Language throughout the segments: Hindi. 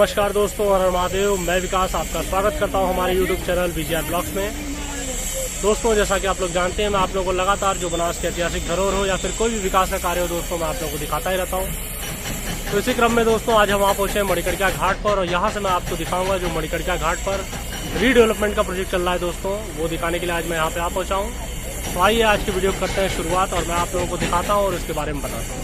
नमस्कार दोस्तों, हर हर महादेव। मैं विकास आपका स्वागत करता हूं हमारे YouTube चैनल बीजीआर ब्लॉग्स में। दोस्तों, जैसा कि आप लोग जानते हैं, मैं आप लोगों को लगातार जो बनारस के ऐतिहासिक धरोहर हो या फिर कोई भी विकास का कार्य हो दोस्तों, मैं आप लोगों को दिखाता ही रहता हूं। तो इसी क्रम में दोस्तों आज हम वहाँ पहुंचे हैं मणिकर्णिका घाट पर, और यहाँ से मैं आपको दिखाऊंगा जो मणिकर्णिका घाट पर रीडेवलपमेंट का प्रोजेक्ट चल रहा है दोस्तों, वो दिखाने के लिए आज मैं यहाँ पे आ पहुँचा हूँ। तो आइए आज की वीडियो करते हैं शुरुआत, और मैं आप लोगों को दिखाता हूँ और इसके बारे में बताता हूँ।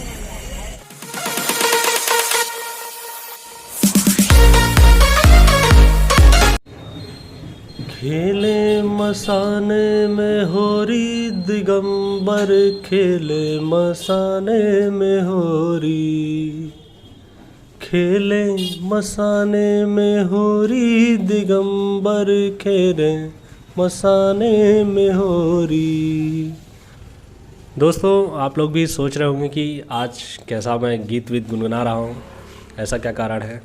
खेले मसाने में होरी दिगंबर, खेले मसाने में होरी, खेले मसाने में होरी दिगंबर, खेले मसाने में होरी। दोस्तों, आप लोग भी सोच रहे होंगे कि आज कैसा मैं गीत वीत गुनगुना रहा हूँ, ऐसा क्या कारण है।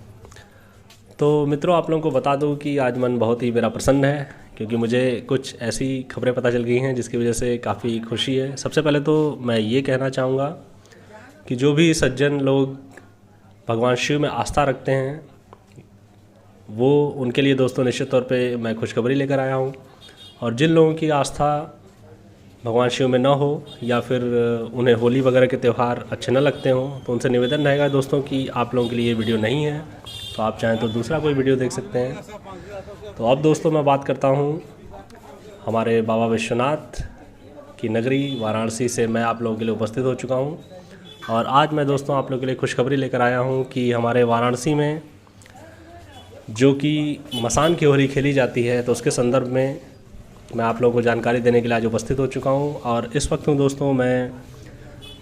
तो मित्रों, आप लोगों को बता दूं कि आज मन बहुत ही मेरा प्रसन्न है, क्योंकि मुझे कुछ ऐसी खबरें पता चल गई हैं जिसकी वजह से काफ़ी खुशी है। सबसे पहले तो मैं ये कहना चाहूँगा कि जो भी सज्जन लोग भगवान शिव में आस्था रखते हैं, वो उनके लिए दोस्तों निश्चित तौर पे मैं खुशखबरी लेकर आया हूँ। और जिन लोगों की आस्था भगवान शिव में ना हो या फिर उन्हें होली वगैरह के त्यौहार अच्छे न लगते हों, तो उनसे निवेदन रहेगा दोस्तों कि आप लोगों के लिए ये वीडियो नहीं है, तो आप चाहें तो दूसरा कोई वीडियो देख सकते हैं। तो अब दोस्तों मैं बात करता हूँ हमारे बाबा विश्वनाथ की नगरी वाराणसी से। मैं आप लोगों के लिए उपस्थित हो चुका हूँ, और आज मैं दोस्तों आप लोगों के लिए खुशखबरी लेकर आया हूँ कि हमारे वाराणसी में जो कि मसान की होली खेली जाती है, तो उसके संदर्भ में मैं आप लोगों को जानकारी देने के लिए आज उपस्थित हो चुका हूँ। और इस वक्त हूँ दोस्तों मैं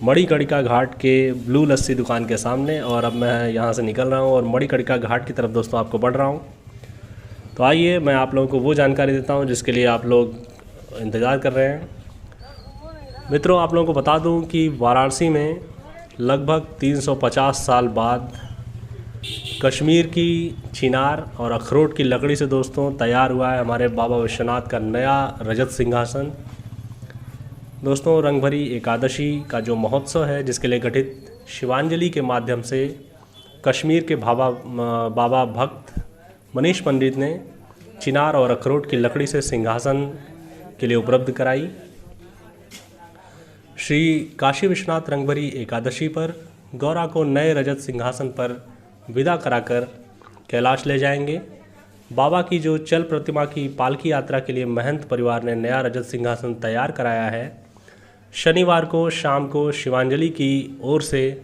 मणिकर्णिका घाट के ब्लू लस्सी दुकान के सामने, और अब मैं यहाँ से निकल रहा हूँ और मणिकर्णिका घाट की तरफ दोस्तों आपको बढ़ रहा हूँ। तो आइए मैं आप लोगों को वो जानकारी देता हूँ जिसके लिए आप लोग इंतज़ार कर रहे हैं। मित्रों, आप लोगों को बता दूँ कि वाराणसी में लगभग 350 साल बाद कश्मीर की चिनार और अखरोट की लकड़ी से दोस्तों तैयार हुआ है हमारे बाबा विश्वनाथ का नया रजत सिंहासन। दोस्तों, रंगभरी एकादशी का जो महोत्सव है, जिसके लिए गठित शिवांजलि के माध्यम से कश्मीर के बाबा भक्त मनीष पंडित ने चिनार और अखरोट की लकड़ी से सिंहासन के लिए उपलब्ध कराई। श्री काशी विश्वनाथ रंगभरी एकादशी पर गौरा को नए रजत सिंहासन पर विदा कराकर कैलाश ले जाएंगे। बाबा की जो चल प्रतिमा की पालकी यात्रा के लिए महंत परिवार ने नया रजत सिंहासन तैयार कराया है। शनिवार को शाम को शिवांजलि की ओर से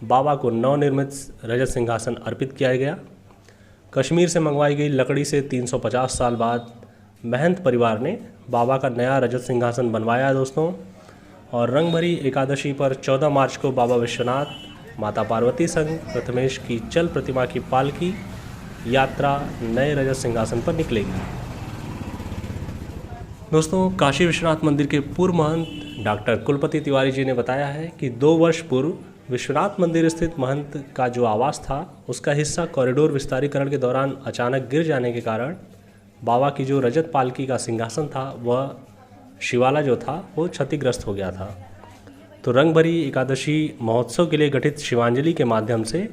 बाबा को नवनिर्मित रजत सिंहासन अर्पित किया गया। कश्मीर से मंगवाई गई लकड़ी से 350 साल बाद महंत परिवार ने बाबा का नया रजत सिंहासन बनवाया है दोस्तों। और रंगभरी एकादशी पर 14 मार्च को बाबा विश्वनाथ, माता पार्वती संग प्रथमेश की चल प्रतिमा की पालकी यात्रा नए रजत सिंहासन पर निकलेगी। दोस्तों, काशी विश्वनाथ मंदिर के पूर्व महंत डॉक्टर कुलपति तिवारी जी ने बताया है कि 2 वर्ष पूर्व विश्वनाथ मंदिर स्थित महंत का जो आवास था, उसका हिस्सा कॉरिडोर विस्तारीकरण के दौरान अचानक गिर जाने के कारण बाबा की जो रजत पालकी का सिंहासन था, वह शिवाला जो था वो क्षतिग्रस्त हो गया था। तो रंगभरी एकादशी महोत्सव के लिए गठित शिवांजलि के माध्यम से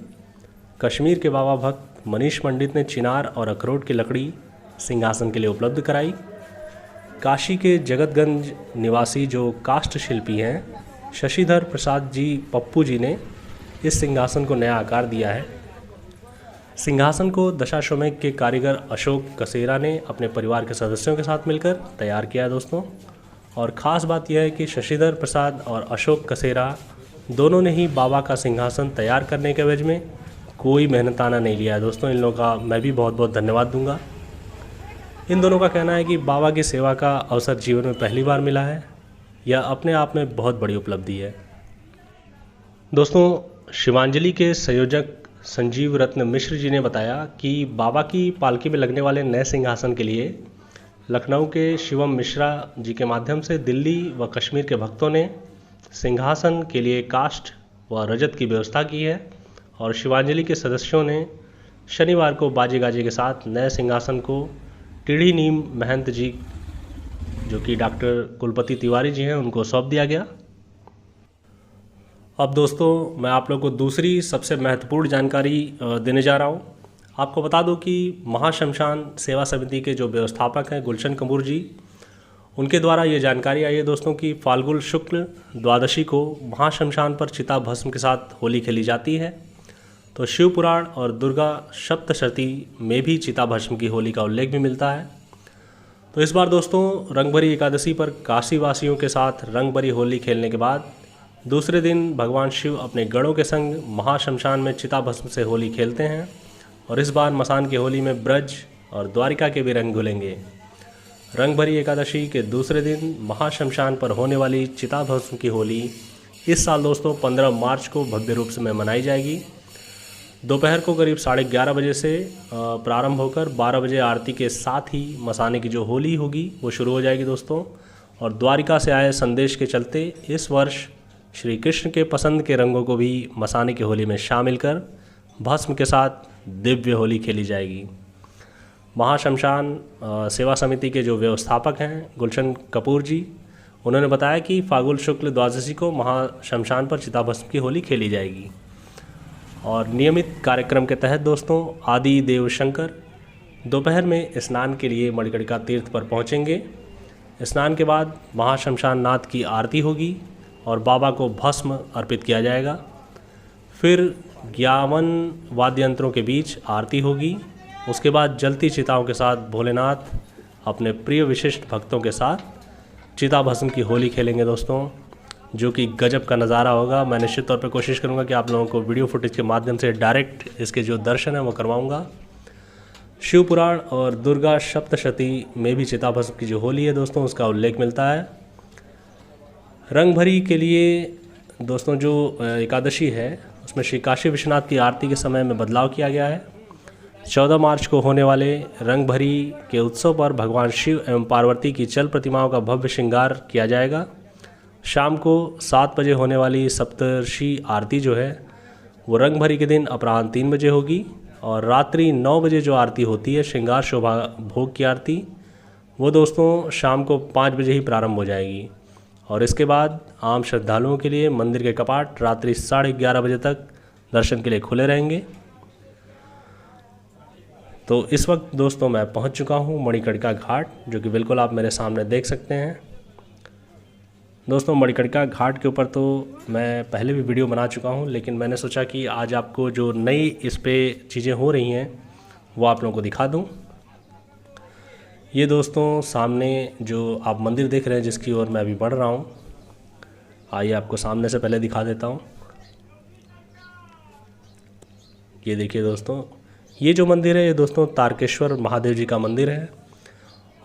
कश्मीर के बाबा भक्त मनीष पंडित ने चिनार और अखरोट की लकड़ी सिंहासन के लिए उपलब्ध कराई। काशी के जगतगंज निवासी जो काष्ठ शिल्पी हैं शशिधर प्रसाद जी पप्पू जी ने इस सिंहासन को नया आकार दिया है। सिंहासन को दशाश्वमेध के कारीगर अशोक कसेरा ने अपने परिवार के सदस्यों के साथ मिलकर तैयार किया है दोस्तों। और ख़ास बात यह है कि शशिधर प्रसाद और अशोक कसेरा दोनों ने ही बाबा का सिंहासन तैयार करने के एवज में कोई मेहनताना नहीं लिया है दोस्तों। इन लोगों का मैं भी बहुत बहुत धन्यवाद दूंगा। इन दोनों का कहना है कि बाबा की सेवा का अवसर जीवन में पहली बार मिला है, यह अपने आप में बहुत बड़ी उपलब्धि है। दोस्तों, शिवांजलि के संयोजक संजीव रत्न मिश्र जी ने बताया कि बाबा की पालकी में लगने वाले नए सिंहासन के लिए लखनऊ के शिवम मिश्रा जी के माध्यम से दिल्ली व कश्मीर के भक्तों ने सिंहासन के लिए काष्ठ व रजत की व्यवस्था की है। और शिवांजलि के सदस्यों ने शनिवार को बाजे गाजे के साथ नए सिंहासन को टीढ़ी नीम महंत जी, जो कि डॉक्टर कुलपति तिवारी जी हैं, उनको सौंप दिया गया। अब दोस्तों मैं आप लोगों को दूसरी सबसे महत्वपूर्ण जानकारी देने जा रहा हूँ। आपको बता दूं कि महाशमशान सेवा समिति के जो व्यवस्थापक हैं गुलशन कपूर जी, उनके द्वारा ये जानकारी आई है दोस्तों कि फाल्गुन शुक्ल द्वादशी को महाशमशान पर चिता भस्म के साथ होली खेली जाती है। तो शिव पुराण और दुर्गा सप्तशती में भी चिता भस्म की होली का उल्लेख भी मिलता है। तो इस बार दोस्तों रंगभरी एकादशी पर काशी वासियों के साथ रंगभरी होली खेलने के बाद दूसरे दिन भगवान शिव अपने गणों के संग महाशमशान में चिता भस्म से होली खेलते हैं और इस बार मसान की होली में ब्रज और द्वारिका के भी रंग घुलेंगे। रंगभरी एकादशी के दूसरे दिन महाशमशान पर होने वाली चिता भस्म की होली इस साल दोस्तों 15 मार्च को भव्य रूप से मनाई जाएगी। दोपहर को करीब 11:30 बजे से प्रारंभ होकर 12 बजे आरती के साथ ही मसाने की जो होली होगी वो शुरू हो जाएगी दोस्तों। और द्वारिका से आए संदेश के चलते इस वर्ष श्री कृष्ण के पसंद के रंगों को भी मसाने की होली में शामिल कर भस्म के साथ दिव्य होली खेली जाएगी। महाशमशान सेवा समिति के जो व्यवस्थापक हैं गुलशन कपूर जी, उन्होंने बताया कि फाल्गुन शुक्ल द्वादशी को महाशमशान पर चिता भस्म की होली खेली जाएगी। और नियमित कार्यक्रम के तहत दोस्तों आदि देव शंकर दोपहर में स्नान के लिए मणिकर्णिका तीर्थ पर पहुंचेंगे। स्नान के बाद महाशमशान नाथ की आरती होगी और बाबा को भस्म अर्पित किया जाएगा। फिर 51 वाद्य यंत्रों के बीच आरती होगी। उसके बाद जलती चिताओं के साथ भोलेनाथ अपने प्रिय विशिष्ट भक्तों के साथ चिता भस्म की होली खेलेंगे दोस्तों, जो कि गजब का नज़ारा होगा। मैं निश्चित तौर पर कोशिश करूंगा कि आप लोगों को वीडियो फुटेज के माध्यम से डायरेक्ट इसके जो दर्शन है वो करवाऊंगा। शिव पुराण और दुर्गा सप्तशती में भी चिता भस्म की जो होली है दोस्तों उसका उल्लेख मिलता है। रंगभरी के लिए दोस्तों जो एकादशी है उसमें श्री काशी विश्वनाथ की आरती के समय में बदलाव किया गया है। 14 मार्च को होने वाले रंगभरी के उत्सव पर भगवान शिव एवं पार्वती की चल प्रतिमाओं का भव्य श्रृंगार किया जाएगा। शाम को 7 बजे होने वाली सप्तर्षि आरती जो है वो रंगभरी के दिन अपराह्न 3 बजे होगी और रात्रि 9 बजे जो आरती होती है श्रृंगार शोभा भोग की आरती वो दोस्तों शाम को 5 बजे ही प्रारंभ हो जाएगी। और इसके बाद आम श्रद्धालुओं के लिए मंदिर के कपाट रात्रि 11:30 बजे तक दर्शन के लिए खुले रहेंगे। तो इस वक्त दोस्तों मैं पहुंच चुका हूं मणिकर्णिका घाट, जो कि बिल्कुल आप मेरे सामने देख सकते हैं। दोस्तों मणिकर्णिका घाट के ऊपर तो मैं पहले भी वीडियो बना चुका हूं, लेकिन मैंने सोचा कि आज आपको जो नई इस पे चीज़ें हो रही हैं वो आप लोगों को दिखा दूं। ये दोस्तों सामने जो आप मंदिर देख रहे हैं जिसकी ओर मैं अभी बढ़ रहा हूं, आइए आपको सामने से पहले दिखा देता हूं। ये देखिए दोस्तों, ये जो मंदिर है ये दोस्तों तारकेश्वर महादेव जी का मंदिर है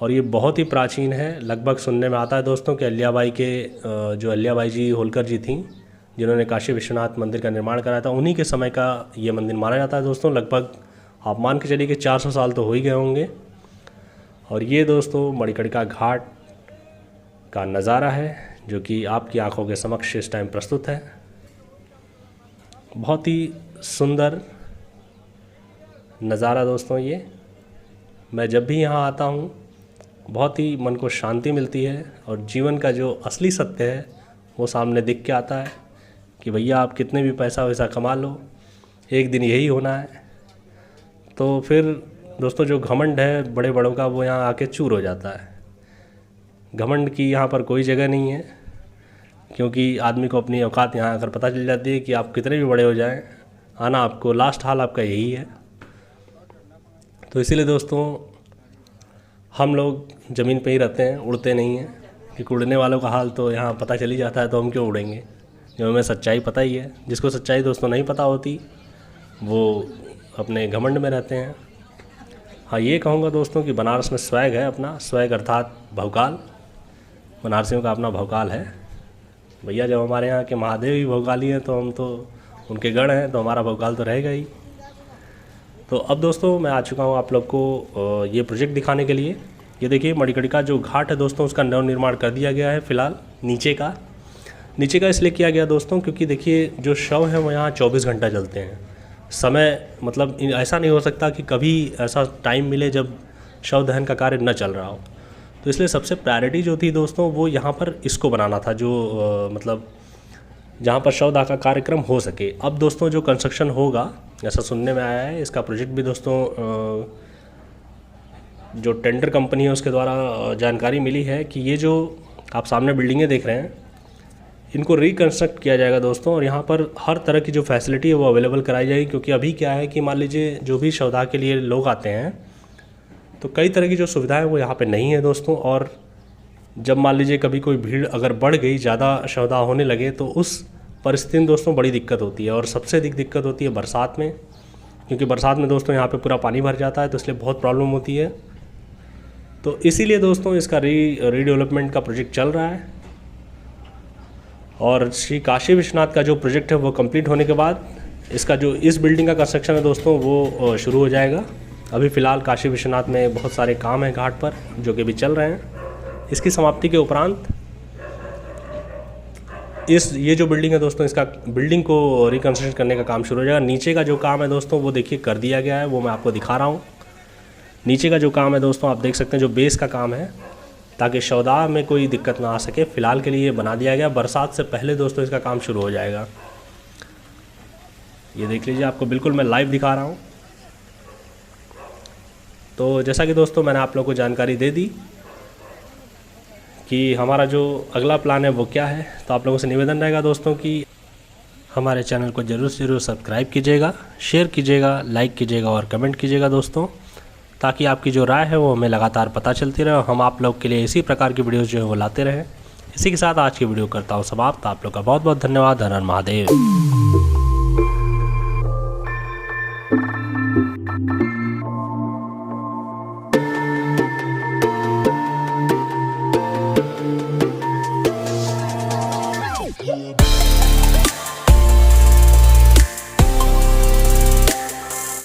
और ये बहुत ही प्राचीन है। लगभग सुनने में आता है दोस्तों कि अहिल्याबाई के जो अहिल्याबाई जी होलकर जी थी जिन्होंने काशी विश्वनाथ मंदिर का निर्माण कराया था, उन्हीं के समय का ये मंदिर माना जाता है दोस्तों। लगभग आप मान के चलिए कि 400 साल तो हो ही गए होंगे। और ये दोस्तों मणिकर्णिका घाट का नज़ारा है जो कि आपकी आंखों के समक्ष इस टाइम प्रस्तुत है। बहुत ही सुंदर नज़ारा दोस्तों ये। मैं जब भी यहाँ आता हूँ बहुत ही मन को शांति मिलती है और जीवन का जो असली सत्य है वो सामने दिख के आता है कि भैया आप कितने भी पैसा वैसा कमा लो, एक दिन यही होना है। तो फिर दोस्तों जो घमंड है बड़े बड़ों का वो यहाँ आके चूर हो जाता है। घमंड की यहाँ पर कोई जगह नहीं है, क्योंकि आदमी को अपनी औकात यहाँ आकर पता चल जाती है कि आप कितने भी बड़े हो जाएं, आना आपको लास्ट हाल आपका यही है। तो इसीलिए दोस्तों हम लोग ज़मीन पे ही रहते हैं, उड़ते नहीं हैं, क्योंकि उड़ने वालों का हाल तो यहाँ पता चल ही जाता है, तो हम क्यों उड़ेंगे। जो हमें सच्चाई पता ही है, जिसको सच्चाई दोस्तों नहीं पता होती वो अपने घमंड में रहते हैं। हाँ, ये कहूँगा दोस्तों कि बनारस में स्वैग है अपना, स्वैग अर्थात भौकाल। बनारसियों का अपना भौकाल है भैया। जब हमारे यहाँ के महादेव ही भौकाली हैं तो हम तो उनके गढ़ हैं, तो हमारा भौकाल तो रहेगा ही। तो अब दोस्तों मैं आ चुका हूँ आप लोग को ये प्रोजेक्ट दिखाने के लिए। ये देखिए मणिकर्णिका जो घाट है दोस्तों उसका नवनिर्माण कर दिया गया है। फ़िलहाल नीचे का इसलिए किया गया दोस्तों क्योंकि देखिए जो शव है वो यहाँ 24 घंटा जलते हैं। समय मतलब ऐसा नहीं हो सकता कि कभी ऐसा टाइम मिले जब शव दहन का कार्य न चल रहा हो। तो इसलिए सबसे प्रायोरिटी जो थी दोस्तों वो यहाँ पर इसको बनाना था, जो मतलब जहाँ पर शव दाह का कार्यक्रम हो सके। अब दोस्तों जो कंस्ट्रक्शन होगा ऐसा सुनने में आया है। इसका प्रोजेक्ट भी दोस्तों जो टेंडर कंपनी है उसके द्वारा जानकारी मिली है कि ये जो आप सामने बिल्डिंगें देख रहे हैं इनको रिकंस्ट्रक्ट किया जाएगा दोस्तों, और यहाँ पर हर तरह की जो फैसिलिटी है वो अवेलेबल कराई जाएगी। क्योंकि अभी क्या है कि मान लीजिए जो भी शवदाह के लिए लोग आते हैं तो कई तरह की जो सुविधाएं वो यहाँ पे नहीं है दोस्तों। और जब मान लीजिए कभी कोई भीड़ अगर बढ़ गई, ज़्यादा शवदाह होने लगे, तो उस परिस्थिति में दोस्तों बड़ी दिक्कत होती है। और सबसे अधिक दिक्कत होती है बरसात में, क्योंकि बरसात में दोस्तों यहाँ पे पूरा पानी भर जाता है, तो इसलिए बहुत प्रॉब्लम होती है। तो इसीलिए दोस्तों इसका रीडेवलपमेंट का प्रोजेक्ट चल रहा है। और श्री काशी विश्वनाथ का जो प्रोजेक्ट है वो कंप्लीट होने के बाद इसका जो इस बिल्डिंग का कंस्ट्रक्शन है दोस्तों वो शुरू हो जाएगा। अभी फ़िलहाल काशी विश्वनाथ में बहुत सारे काम हैं घाट पर जो कि अभी चल रहे हैं। इसकी समाप्ति के उपरांत ये जो बिल्डिंग है दोस्तों, इसका बिल्डिंग को रिकंस्ट्रक्ट करने का काम शुरू हो जाएगा। नीचे का जो काम है दोस्तों वो देखिए कर दिया गया है, वो मैं आपको दिखा रहा हूँ। नीचे का जो काम है दोस्तों आप देख सकते हैं, जो बेस का काम है, ताकि शवदाह में कोई दिक्कत ना आ सके, फ़िलहाल के लिए ये बना दिया गया। बरसात से पहले दोस्तों इसका काम शुरू हो जाएगा। ये देख लीजिए, आपको बिल्कुल मैं लाइव दिखा रहा हूँ। तो जैसा कि दोस्तों मैंने आप लोगों को जानकारी दे दी कि हमारा जो अगला प्लान है वो क्या है, तो आप लोगों से निवेदन रहेगा दोस्तों कि हमारे चैनल को ज़रूर से ज़रूर सब्सक्राइब कीजिएगा, शेयर कीजिएगा, लाइक कीजिएगा और कमेंट कीजिएगा दोस्तों, ताकि आपकी जो राय है वो हमें लगातार पता चलती रहे और हम आप लोग के लिए इसी प्रकार की वीडियोज़ जो है वो लाते रहें। इसी के साथ आज की वीडियो करता हूँ समाप्त। आप लोग का बहुत बहुत धन्यवाद। हर हर महादेव।